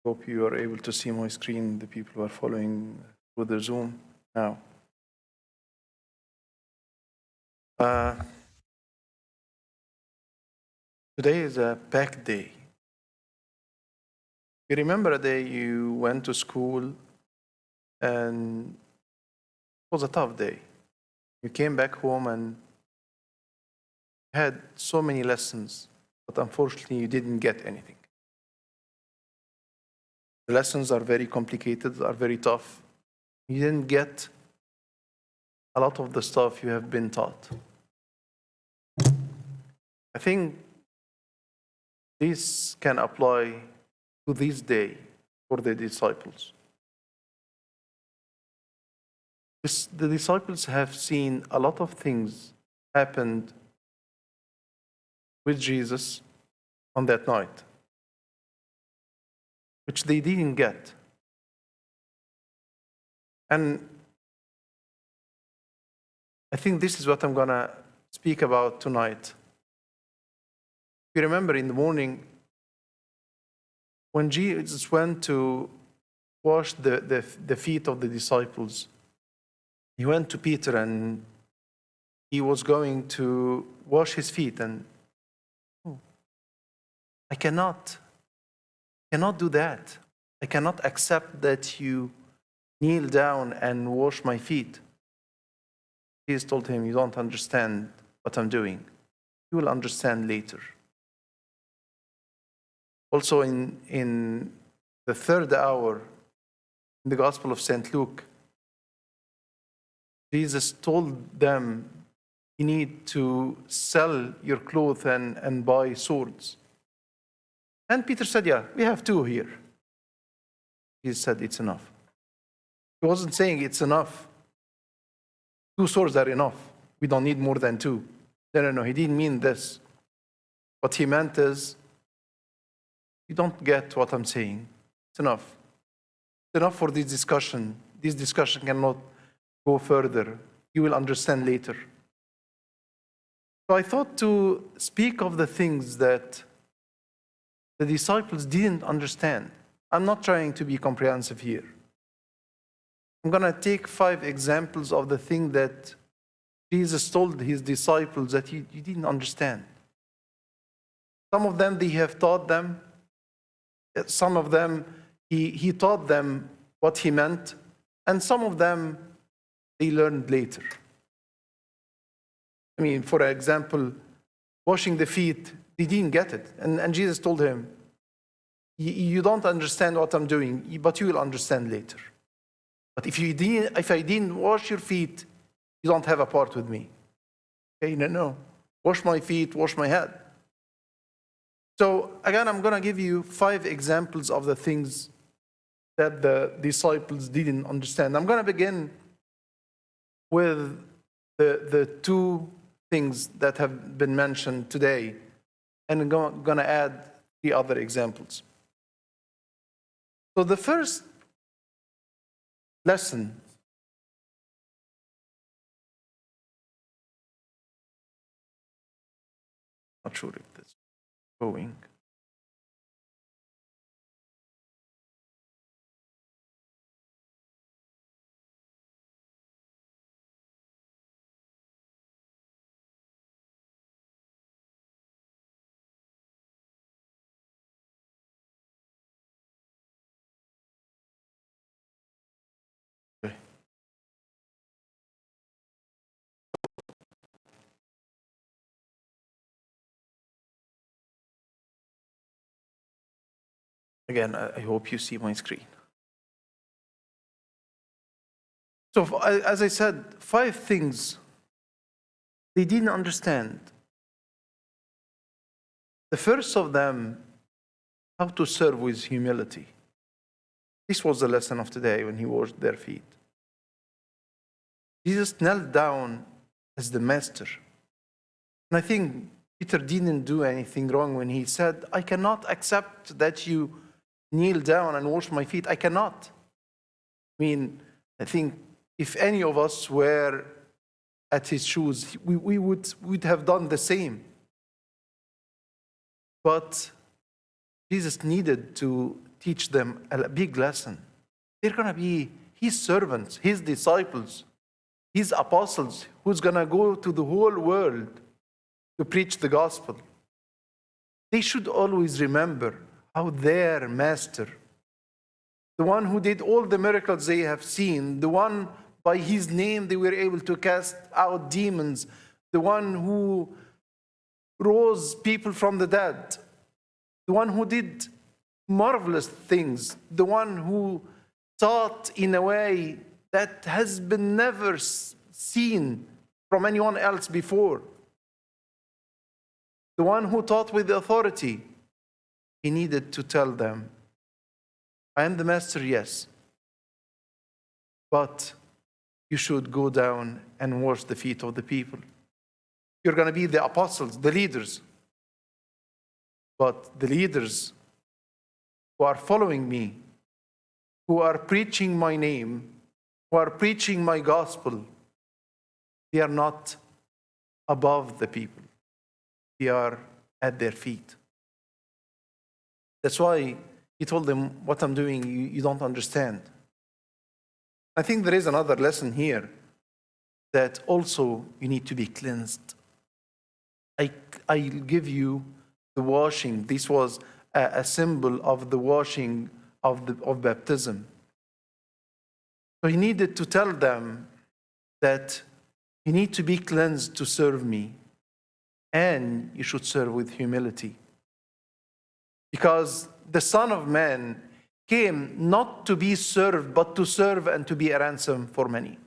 Hope you are able to see my screen, the people who are following through the Zoom now. Today is a packed day. You remember a day you went to school and it was a tough day. You came back home and had so many lessons, but unfortunately you didn't get anything. The lessons are very complicated, are very tough. You didn't get a lot of the stuff you have been taught. I think this can apply to this day for the disciples. The disciples have seen a lot of things happened with Jesus on that night, which they didn't get. And I think this is what I'm going to speak about tonight. You remember in the morning when Jesus went to wash the feet of the disciples, he went to Peter and he was going to wash his feet, and I cannot do that. I cannot accept that you kneel down and wash my feet. Jesus told him, you don't understand what I'm doing. You will understand later. Also in the third hour, in the Gospel of St. Luke, Jesus told them, you need to sell your clothes and buy swords. And Peter said, yeah, we have 2 here. Jesus said, it's enough. He wasn't saying it's enough. 2 swords are enough. We don't need more than 2. No, he didn't mean this. What he meant is, you don't get what I'm saying. It's enough. It's enough for this discussion. This discussion cannot go further. You will understand later. So I thought to speak of the things that the disciples didn't understand. I'm not trying to be comprehensive here. I'm going to take 5 examples of the thing that Jesus told his disciples that you didn't understand. Some of them, they have taught them. Some of them, he taught them what he meant. And some of them, they learned later. I mean, for example, washing the feet, they didn't get it. And Jesus told him, you don't understand what I'm doing, but you will understand later. But if I didn't wash your feet, you don't have a part with me. Okay, no. Wash my feet, wash my head. So again, I'm going to give you 5 examples of the things that the disciples didn't understand. I'm going to begin with the 2 things that have been mentioned today, and I'm going to add 3 other examples. So the first lesson not sure if this is going. Okay. Again, I hope you see my screen. So as I said, 5 things they didn't understand. The first of them, how to serve with humility. This was the lesson of today when he washed their feet. Jesus knelt down as the master. And I think Peter didn't do anything wrong when he said, I cannot accept that you kneel down and wash my feet. I cannot. I mean, I think if any of us were at his shoes, we would have done the same. But Jesus needed to teach them a big lesson. They're going to be his servants, his disciples, his apostles, who's going to go to the whole world to preach the gospel. They should always remember how their master, the one who did all the miracles they have seen, the one by his name they were able to cast out demons, the one who rose people from the dead, the one who did marvelous things, the one who taught in a way that has been never seen from anyone else before, the one who taught with authority. He needed to tell them, I am the master, yes, but you should go down and wash the feet of the people. You're going to be the apostles, the leaders. But the leaders who are following me, who are preaching my name, who are preaching my gospel, they are not above the people. They are at their feet. That's why he told them, what I'm doing, you don't understand. I think there is another lesson here, that also you need to be cleansed. I'll give you the washing. This was a symbol of the washing of baptism. So he needed to tell them that you need to be cleansed to serve me, and you should serve with humility. Because the Son of Man came not to be served, but to serve and to be a ransom for many.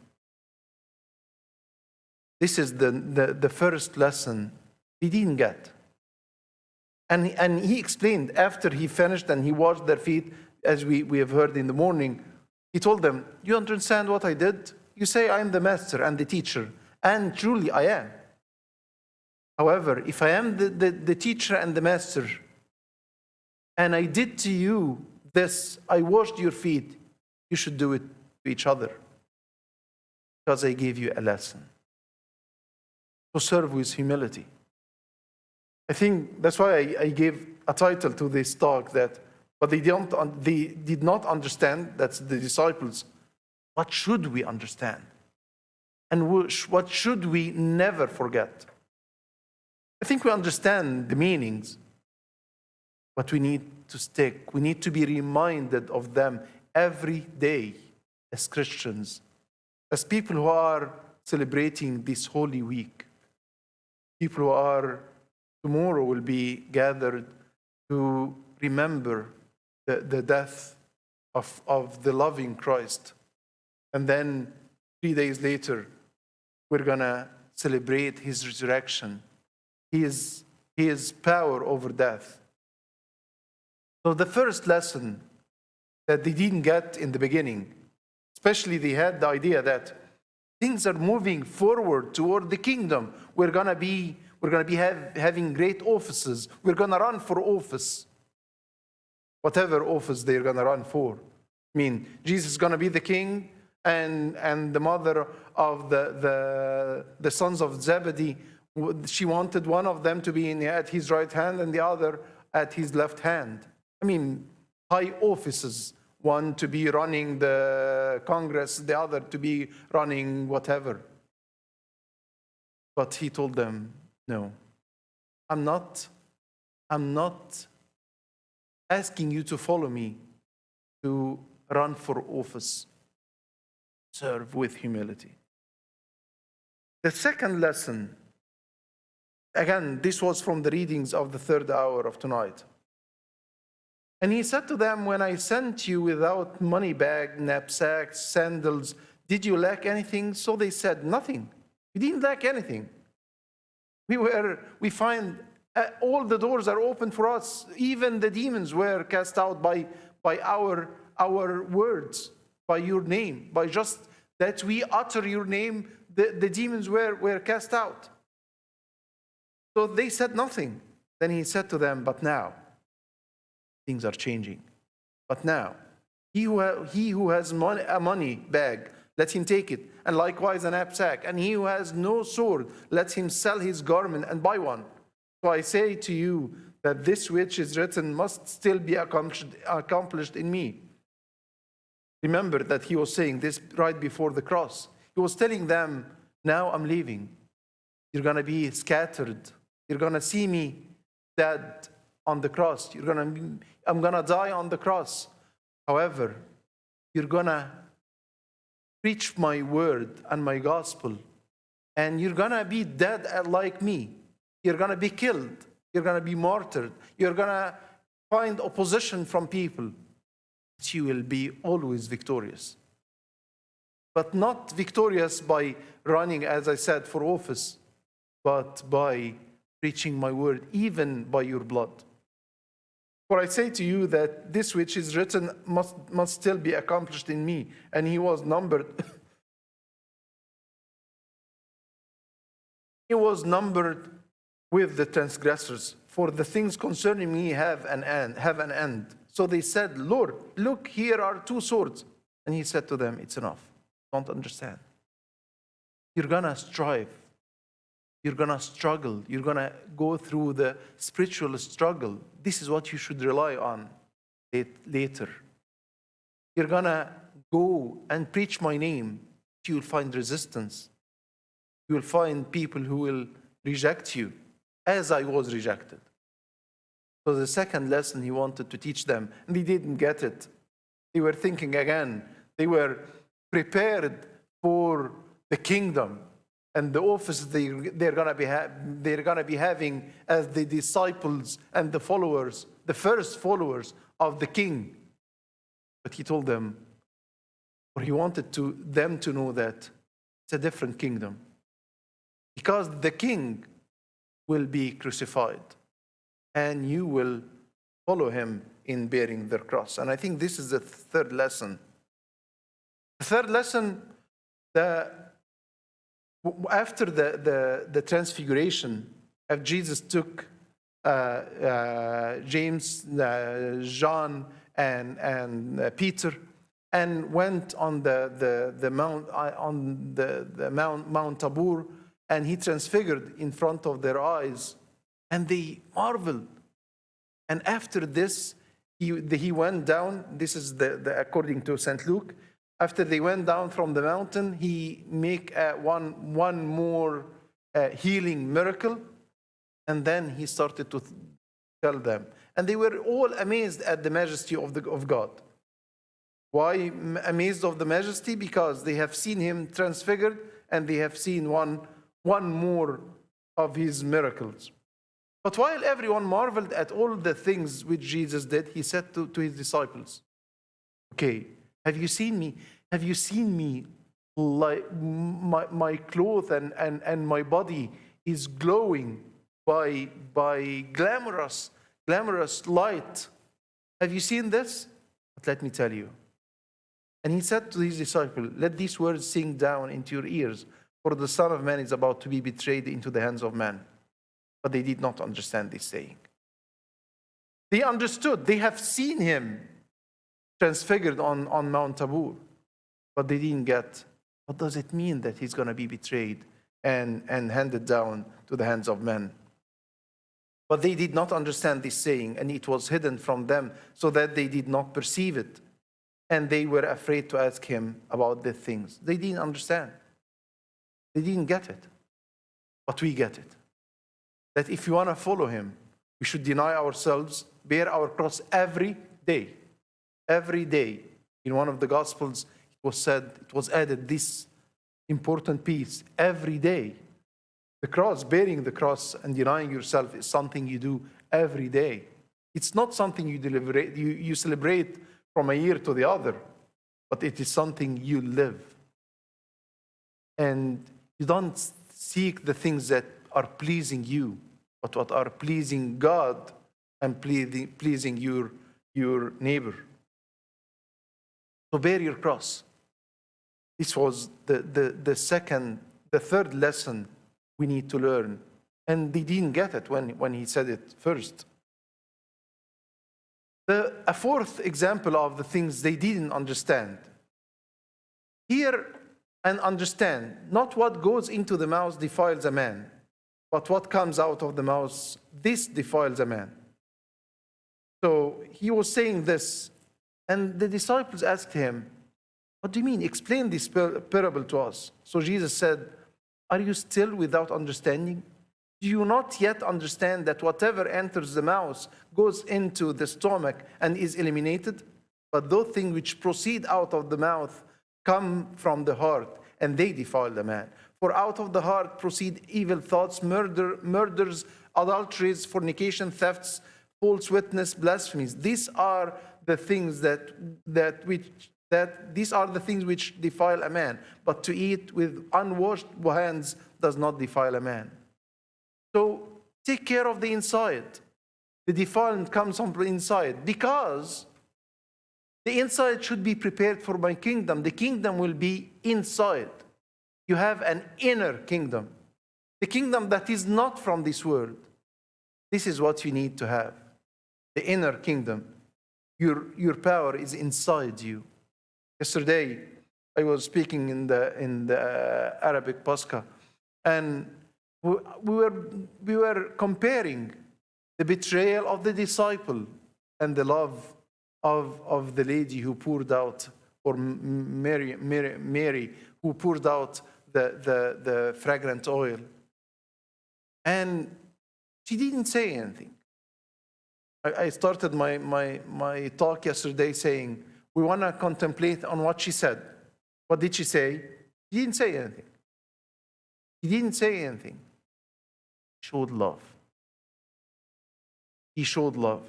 This is the first lesson he didn't get. And he explained after he finished and he washed their feet, as we have heard in the morning, he told them, you understand what I did? You say I am the master and the teacher, and truly I am. However, if I am the teacher and the master, and I did to you this, I washed your feet, you should do it to each other, because I gave you a lesson. To serve with humility. I think that's why I gave a title to this talk, that, but they did not understand, that's the disciples, what should we understand? And what should we never forget? I think we understand the meanings, but we need to stick. We need to be reminded of them every day as Christians, as people who are celebrating this Holy Week, people who are tomorrow will be gathered to remember the death of the loving Christ. And then 3 days later, we're going to celebrate his resurrection, his power over death. So the first lesson that they didn't get in the beginning, especially they had the idea that things are moving forward toward the kingdom. We're going to be having great offices. We're going to run for office. Whatever office they're going to run for. I mean, Jesus is going to be the king, and the mother of the sons of Zebedee, she wanted one of them to be at his right hand and the other at his left hand. I mean, high offices. One to be running the Congress, the other to be running whatever. But he told them, no, I'm not asking you to follow me to run for office. Serve with humility. The second lesson, again, this was from the readings of the third hour of tonight. And he said to them, when I sent you without money bag, knapsack, sandals, did you lack anything? So they said, nothing. We didn't lack anything. We find all the doors are open for us. Even the demons were cast out by our words, by your name, by just that we utter your name, the demons were cast out. So they said nothing. Then he said to them, but now, things are changing. But now, he who has a money bag, let him take it, and likewise a knapsack. And he who has no sword, let him sell his garment and buy one. So I say to you that this which is written must still be accomplished in me. Remember that he was saying this right before the cross. He was telling them, now I'm leaving. You're going to be scattered. You're going to see me dead on the cross. I'm going to die on the cross. However, you're going to preach my word and my gospel, and you're going to be dead like me. You're going to be killed. You're going to be martyred. You're going to find opposition from people. But you will be always victorious. But not victorious by running, as I said, for office, but by preaching my word, even by your blood. For I say to you that this which is written must still be accomplished in me. And he was numbered. He was numbered with the transgressors. For the things concerning me have an end. So they said, Lord, look, here are 2 swords. And he said to them, it's enough. Don't understand. You're going to strive. You're going to struggle. You're going to go through the spiritual struggle. This is what you should rely on later. You're going to go and preach my name. You'll find resistance. You'll find people who will reject you, as I was rejected. So the second lesson he wanted to teach them, and they didn't get it. They were thinking again. They were prepared for the kingdom and the office they're going to be having as the disciples and the followers, the first followers of the king. But he told them, or he wanted them to know that it's a different kingdom. Because the king will be crucified, and you will follow him in bearing their cross. And I think this is the third lesson. The third lesson, after the transfiguration, after Jesus took James, John, and Peter, and went on the Mount Tabor, and he transfigured in front of their eyes, and they marveled. And after this, he went down. This is according to St. Luke. After they went down from the mountain, he make one more healing miracle, and then he started to tell them. And they were all amazed at the majesty of God. Why amazed of the majesty? Because they have seen him transfigured, and they have seen one more of his miracles. But while everyone marveled at all the things which Jesus did, he said to his disciples, okay, have you seen me? Have you seen me? Like my clothes and my body is glowing by glamorous light. Have you seen this? But let me tell you. And he said to his disciples, let these words sink down into your ears, for the Son of Man is about to be betrayed into the hands of man. But they did not understand this saying. They understood. They have seen him transfigured on Mount Tabor. But they didn't get, what does it mean that he's going to be betrayed and handed down to the hands of men? But they did not understand this saying, and it was hidden from them so that they did not perceive it. And they were afraid to ask him about the things. They didn't understand. They didn't get it. But we get it. That if you want to follow him, we should deny ourselves, bear our cross every day. Every day. In one of the Gospels, it was added this important piece. Every day. The cross, bearing the cross and denying yourself is something you do every day. It's not something you celebrate from a year to the other, but it is something you live. And you don't seek the things that are pleasing you, but what are pleasing God and pleasing your neighbor. So bear your cross. This was the third lesson we need to learn. And they didn't get it when he said it first. A fourth example of the things they didn't understand. Hear and understand, not what goes into the mouth defiles a man, but what comes out of the mouth, this defiles a man. So he was saying this, and the disciples asked him, what do you mean? Explain this parable to us. So Jesus said, are you still without understanding? Do you not yet understand that whatever enters the mouth goes into the stomach and is eliminated? But those things which proceed out of the mouth come from the heart, and they defile the man. For out of the heart proceed evil thoughts, murders, adulteries, fornication, thefts, false witness, blasphemies. These are the things these are the things which defile a man. But to eat with unwashed hands does not defile a man. So take care of the inside. The defilement comes from the inside, because the inside should be prepared for my kingdom. The kingdom will be inside. You have an inner kingdom, the kingdom that is not from this world. This is what you need to have, the inner kingdom. Your power is inside you. Yesterday, I was speaking in the Arabic Pascha, and we were comparing the betrayal of the disciple and the love of the lady who poured out, or Mary who poured out the fragrant oil. And she didn't say anything. I started my talk yesterday saying, we want to contemplate on what she said. What did she say? She didn't say anything. He didn't say anything. He showed love. He showed love.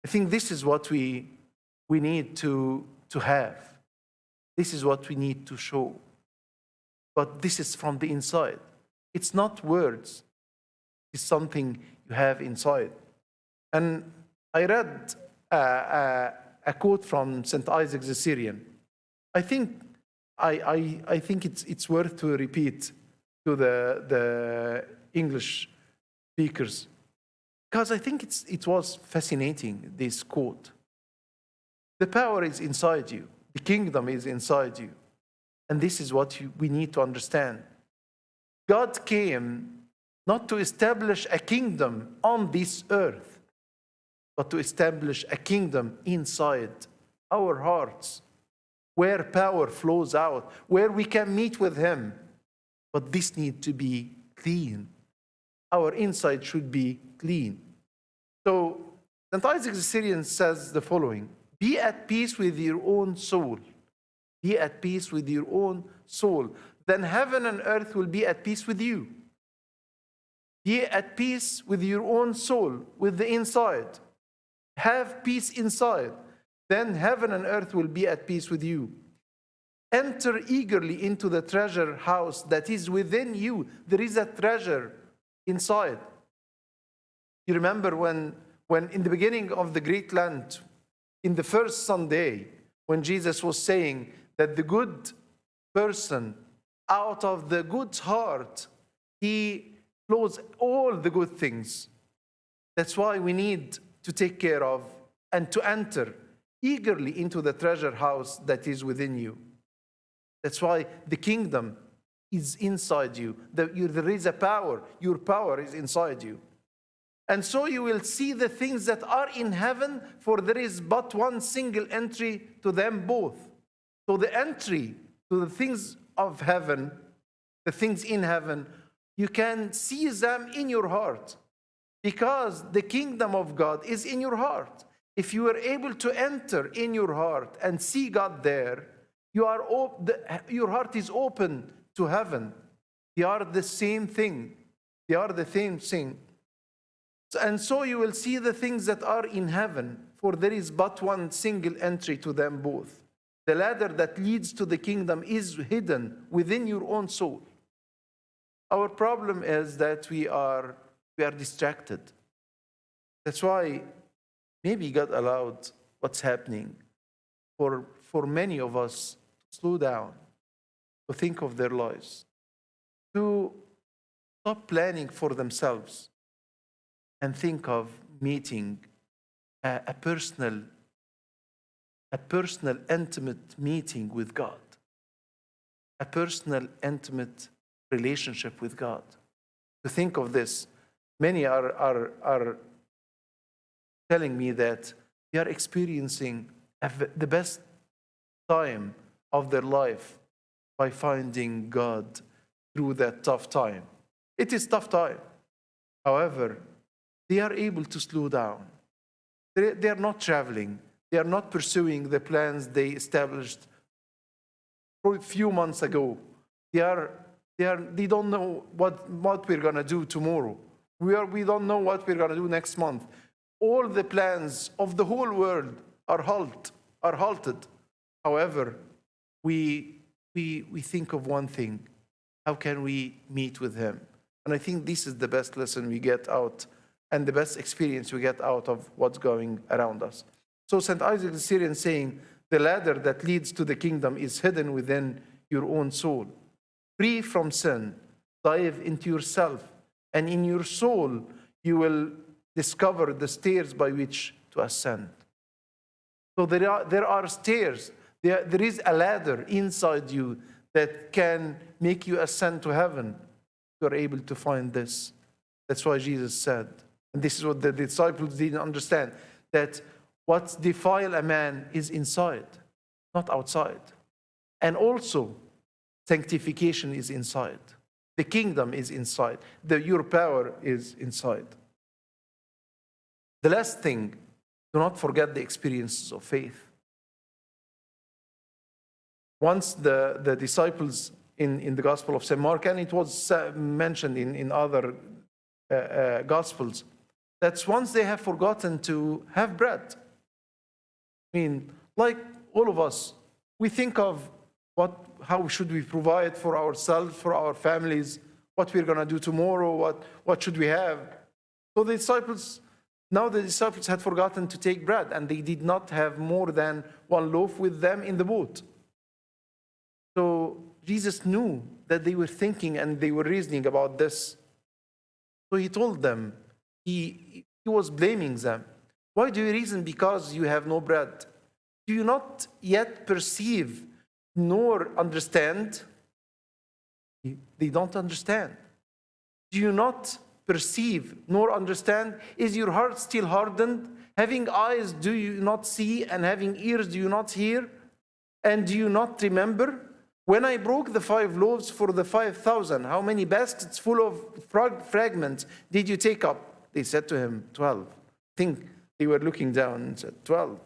I think this is what we need to have. This is what we need to show. But this is from the inside. It's not words. It's something you have inside. And I read a quote from St. Isaac the Syrian. I think it's worth to repeat to the English speakers, because I think it was fascinating, this quote. The power is inside you. The kingdom is inside you. And this is what we need to understand. God came not to establish a kingdom on this earth, but to establish a kingdom inside our hearts, where power flows out, where we can meet with Him. But this needs to be clean. Our inside should be clean. So St. Isaac the Syrian says the following: be at peace with your own soul. Be at peace with your own soul. Then heaven and earth will be at peace with you. Be at peace with your own soul, with the inside. Have peace inside. Then heaven and earth will be at peace with you. Enter eagerly into the treasure house that is within you. There is a treasure inside. You remember when in the beginning of the Greek Lent, in the first Sunday, when Jesus was saying that the good person, out of the good heart, he flows all the good things. That's why we need to take care of and to enter eagerly into the treasure house that is within you. That's why the kingdom is inside you. There is a power. Your power is inside you. And so you will see the things that are in heaven, for there is but one single entry to them both. So the entry to the things of heaven, the things in heaven, you can see them in your heart, because the kingdom of God is in your heart. If you are able to enter in your heart and see God there, your heart is open to heaven. They are the same thing. They are the same thing. And so you will see the things that are in heaven, for there is but one single entry to them both. The ladder that leads to the kingdom is hidden within your own soul. Our problem is that we are distracted. That's why maybe God allowed what's happening for many of us to slow down, to think of their lives, to stop planning for themselves, and think of meeting a personal, intimate meeting with God, a personal, intimate relationship with God. To think of this, many are telling me that they are experiencing the best time of their life by finding God through that tough time. It is tough time. However, they are able to slow down. They are not traveling. They are not pursuing the plans they established a few months ago. They don't know what we're going to do tomorrow. We don't know what we're going to do next month. All the plans of the whole world are halted. However, we think of one thing: how can we meet with Him? And I think this is the best lesson we get out, and the best experience we get out of what's going around us. So St. Isaac the Syrian saying, the ladder that leads to the kingdom is hidden within your own soul. Free from sin, dive into yourself, and in your soul you will discover the stairs by which to ascend. So there are stairs. There is a ladder inside you that can make you ascend to heaven. You are able to find this. That's why Jesus said, and this is what the disciples didn't understand, that what defiles a man is inside, not outside. And also, sanctification is inside. The kingdom is inside. Your power is inside. The last thing, do not forget the experiences of faith. Once the disciples in the Gospel of St. Mark, and it was mentioned in other Gospels, that's once they have forgotten to have bread. I mean, like all of us, we think of how should we provide for ourselves, for our families, what we're going to do tomorrow, what should we have. So the disciples had forgotten to take bread, and they did not have more than one loaf with them in the boat. So Jesus knew that they were thinking and they were reasoning about this. So he told them, he was blaming them. Why do you reason because you have no bread? Do you not yet perceive nor understand? They don't understand. Do you not perceive nor understand? Is your heart still hardened? Having eyes, do you not see? And having ears, do you not hear? And do you not remember? When I broke the 5 loaves for the 5,000, how many baskets full of fragments did you take up? They said to him, 12. I think they were looking down and said, 12.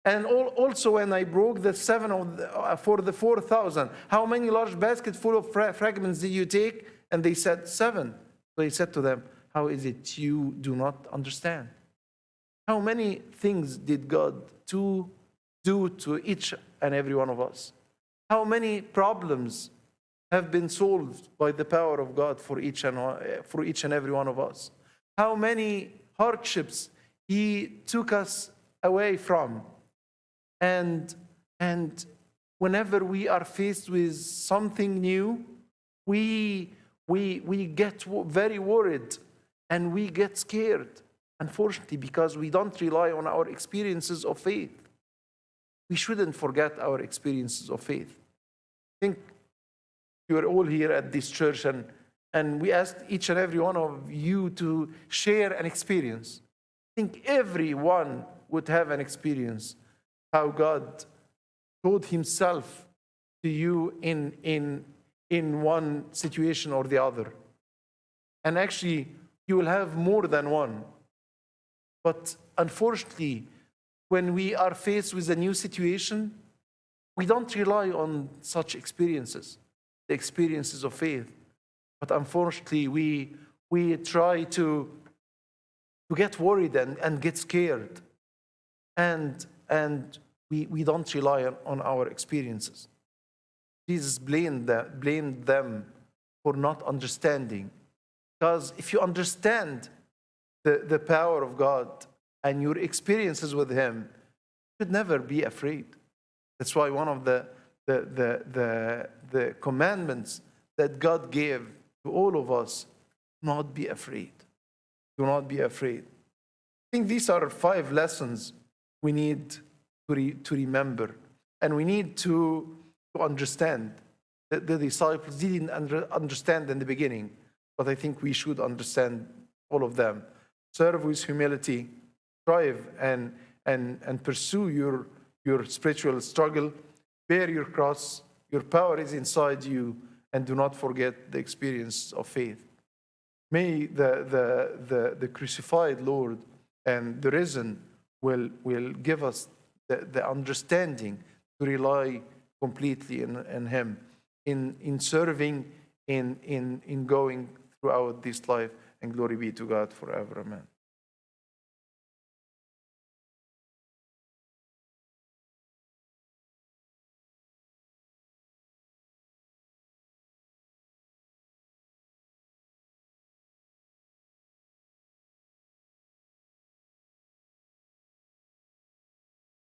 And also when I broke the 7 for the 4,000, how many large baskets full of fragments did you take? And they said, 7. So he said to them, how is it you do not understand? How many things did God do to each and every one of us? How many problems have been solved by the power of God for each and every one of us? How many hardships He took us away from? And whenever we are faced with something new, we get very worried and we get scared, unfortunately, because we don't rely on our experiences of faith. We shouldn't forget our experiences of faith. I think you are all here at this church, and we asked each and every one of you to share an experience. I think everyone would have an experience how God showed Himself to you in one situation or the other. And actually, you will have more than one. But unfortunately, when we are faced with a new situation, we don't rely on such experiences, the experiences of faith. But unfortunately, we try to get worried and get scared. And we don't rely on our experiences. Jesus blamed them for not understanding. Because if you understand the power of God and your experiences with Him, you should never be afraid. That's why one of the commandments that God gave to all of us, not be afraid. Do not be afraid. I think these are 5 lessons we need to remember, and we need to understand. The disciples didn't understand in the beginning, but I think we should understand all of them. Serve with humility, strive and pursue your spiritual struggle. Bear your cross. Your power is inside you, and do not forget the experience of faith. May the crucified Lord and the risen will give us the understanding to rely completely in Him, in serving, in going throughout this life. And glory be to God forever. Amen.